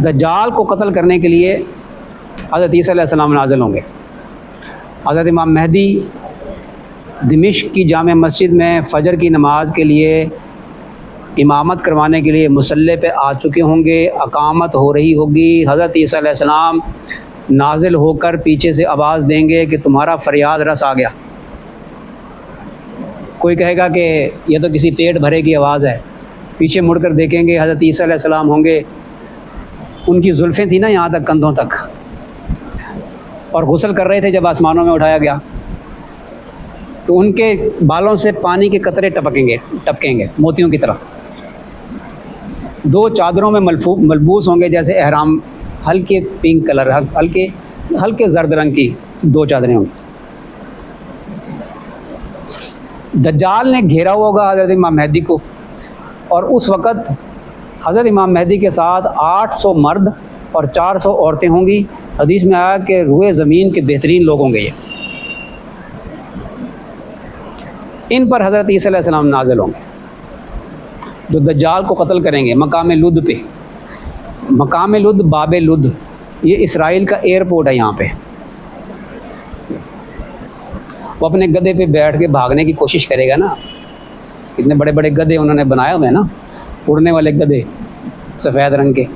दज्जाल को कत्ल करने के लिए हज़रत ईसा अलैहिस्सलाम नाज़िल होंगे। हज़रत इमाम मेहदी दिमिश्क की जामे मस्जिद में फ़जर की नमाज़ के लिए इमामत करवाने के लिए मुसल्ले पे आ चुके होंगे। अकामत हो रही होगी। हज़रत ईसा अलैहिस्सलाम नाज़िल होकर पीछे से आवाज़ देंगे कि तुम्हारा फ़रियाद रस आ गया। कोई कहेगा कि यह तो किसी पेट भरे की आवाज़ है। पीछे मुड़कर देखेंगे, हज़रत ईसा अलैहिस्सलाम होंगे। उनकी जुल्फ़ें थी ना यहाँ तक, कंधों तक, और गुस्ल कर रहे थे जब आसमानों में उठाया गया, तो उनके बालों से पानी के कतरे टपकेंगे मोतियों की तरह। दो चादरों में मलबूस होंगे, जैसे एहराम, हल्के पिंक कलर, हल्के जर्द रंग की दो चादरें होंगी। दज्जाल ने घेरा हुआ होगा हज़रत इमाम मेहदी को, और उस वक़्त हज़रत इमाम मेहदी के साथ 800 मर्द और 400 औरतें होंगी। हदीस में आया कि रूए ज़मीन के बेहतरीन लोग होंगे ये। इन पर हज़रत ईसा अलैहिस्सलाम नाज़िल होंगे, जो दज्जाल को कत्ल करेंगे मकाम लुद पे। मकाम लुद, बाब लुद, ये इसराइल का एयरपोर्ट है। यहाँ पे वो अपने गधे पे बैठ के भागने की कोशिश करेगा ना। कितने बड़े बड़े गधे उन्होंने बनाए हुए हैं ना, उड़ने वाले गधे सफ़ेद रंग के,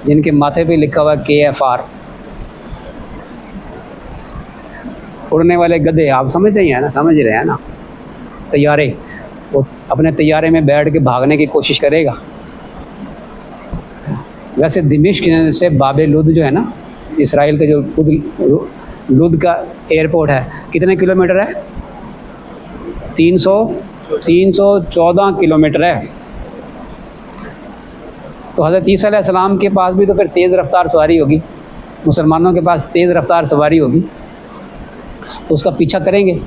जिनके माथे पे लिखा हुआ KFR। उड़ने वाले गधे आप समझते ही हैं ना, समझ रहे हैं ना। तैयारे, वो अपने तैयारे में बैठ के भागने की कोशिश करेगा। वैसे दिमिश्क से बाब लुद जो है ना, इसराइल का जो लुद का एयरपोर्ट है, कितने किलोमीटर है? 314 किलोमीटर है। तो हज़रत ईसा अलैहिस्सलाम के पास भी तो फिर तेज़ रफ्तार सवारी होगी, मुसलमानों के पास तेज़ रफ्तार सवारी होगी, तो उसका पीछा करेंगे,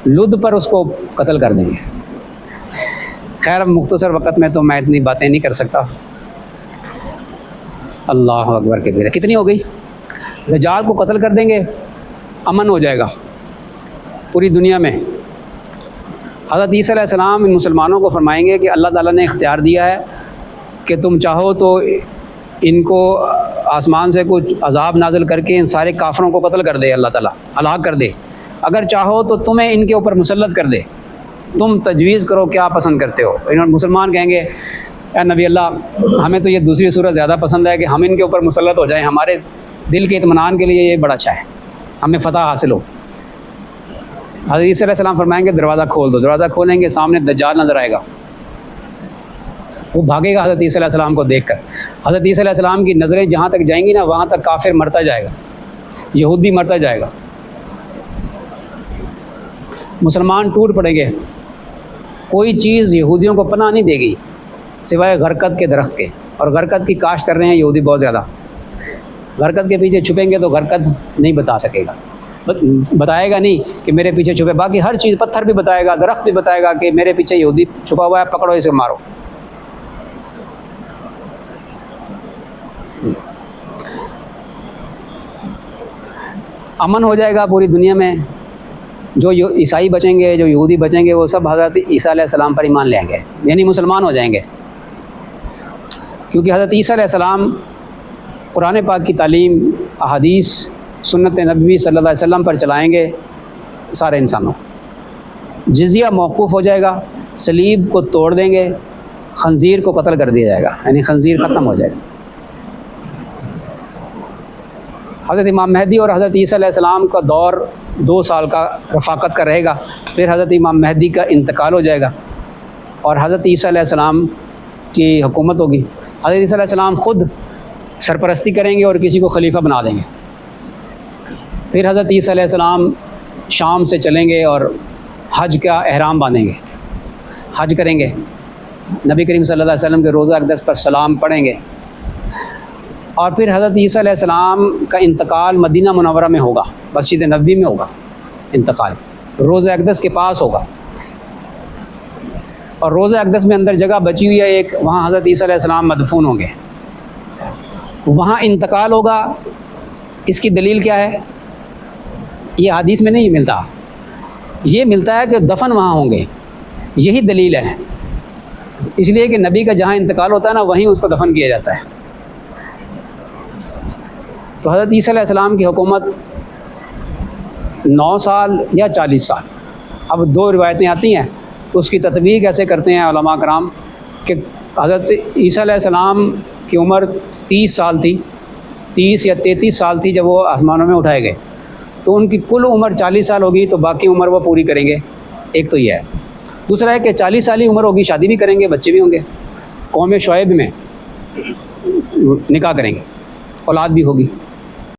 लुद पर उसको कत्ल कर देंगे। खैर, अब मुख्तसर वक़्त में तो मैं इतनी बातें नहीं कर सकता। अल्लाह अकबर कबीरा। कितनी हो गई? दज्जाल को कत्ल कर देंगे, अमन हो जाएगा पूरी दुनिया में। हज़रत ईसा अलैहिस्सलाम इन मुसलमानों को फरमाएंगे कि अल्लाह ताला ने इख्तियार दिया है कि तुम चाहो तो इनको आसमान से कुछ अज़ाब नाज़िल करके इन सारे काफ़रों को कत्ल कर दे, अल्लाह ताला हलाक कर दे। अगर चाहो तो तुम्हें इनके ऊपर मुसल्लत कर दे, तुम तजवीज़ करो, क्या पसंद करते हो। इन्होंने मुसलमान कहेंगे, या नबी अल्लाह, हमें तो ये दूसरी सूरत ज़्यादा पसंद है कि हम इनके ऊपर मुसल्लत हो जाएं, हमारे दिल के इत्मीनान के लिए ये बड़ा अच्छा है, हमें फ़तह हासिल हो। हज़रत ईसा अलैहिस्सलाम फरमाएंगे दरवाज़ा खोल दो। दरवाज़ा खोलेंगे, सामने दज्जाल नज़र आएगा। वो भागेगा हज़रत ईसा अलैहिस्सलाम को देखकर। हज़रत ईसा अलैहिस्सलाम की नज़रें जहाँ तक जाएंगी ना, वहाँ तक काफिर मरता जाएगा, यहूदी मरता जाएगा, मुसलमान टूट पड़ेंगे। कोई चीज़ यहूदियों को पनाह नहीं देगी सिवाय गरकत के दरख्त के, और गरकत की काश्त कर रहे हैं यहूदी बहुत ज़्यादा। गरकत के पीछे छुपेंगे तो गरकत नहीं बता सकेगा, बताएगा नहीं कि मेरे पीछे छुपे। बाकी हर चीज़, पत्थर भी बताएगा, दरख्त भी बताएगा कि मेरे पीछे यहूदी छुपा हुआ है, पकड़ो इसे, मारो। अमन हो जाएगा पूरी दुनिया में। जो ईसाई बचेंगे, जो यहूदी बचेंगे, वो सब हज़रत ईसा अलैहिस्सलाम पर ईमान ले आएंगे, यानी मुसलमान हो जाएंगे। क्योंकि हज़रत ईसा अलैहिस्सलाम कुरान पाक की तालीम, अहादीस, सुन्नत नबवी सल्लल्लाहु अलैहि वसल्लम पर चलाएंगे सारे इंसानों। जिज़िया मौकूफ़ हो जाएगा, सलीब को तोड़ देंगे, खंजीर को कत्ल कर दिया जाएगा, यानी खंजीर ख़त्म हो जाएगा। हज़रत इमाम मेहदी और हज़रत ईसा अलैहिस्सलाम का दौर 2 साल का रफ़ाकत का रहेगा। फिर हज़रत इमाम मेहदी का इंतकाल हो जाएगा और हज़रत ईसा अलैहिस्सलाम की हुकूमत होगी। हज़रत ईसा अलैहिस्सलाम ख़ुद सरपरस्ती करेंगे और किसी को खलीफा बना देंगे। फिर हज़रत ईसा अलैहिस्सलाम शाम से चलेंगे और हज का एहराम बांधेंगे, हज करेंगे, नबी करीम सल्लल्लाहु अलैहि वसल्लम के रोज़ा अक़दस पर सलाम पढ़ेंगे। और फिर हज़रत ईसा अलैहिस्सलाम का इंतकाल मदीना मुनव्वरा में होगा, मस्जिद नबवी में होगा इंतकाल, रोज़ा अक़दस के पास होगा। और रोज़ा अक़दस में अंदर जगह बची हुई है एक, वहाँ हज़रत ईसा अलैहिस्सलाम मदफून होंगे, वहाँ इंतकाल होगा। इसकी दलील क्या है? ये हदीस में नहीं मिलता, ये मिलता है कि दफन वहाँ होंगे, यही दलील है। इसलिए कि नबी का जहाँ इंतकाल होता है ना, वहीं उसको दफन किया जाता है। तो हज़रत ईसा अलैहिस्सलाम की हुकूमत 9 साल या 40 साल, अब दो रिवायतें आती हैं, तो उसकी तत्वीक ऐसे करते हैं उलमा कराम कि हज़रत ईसा अलैहिस्सलाम की उम्र 30 साल थी, 30 या 33 साल थी जब वो आसमानों में उठाए गए, तो उनकी कुल उम्र 40 साल होगी, तो बाकी उम्र वो पूरी करेंगे। एक तो ये है। दूसरा है कि 40 साल ही उम्र होगी, शादी भी करेंगे, बच्चे भी होंगे, कौम शुएब में निकाह करेंगे, औलाद भी होगी।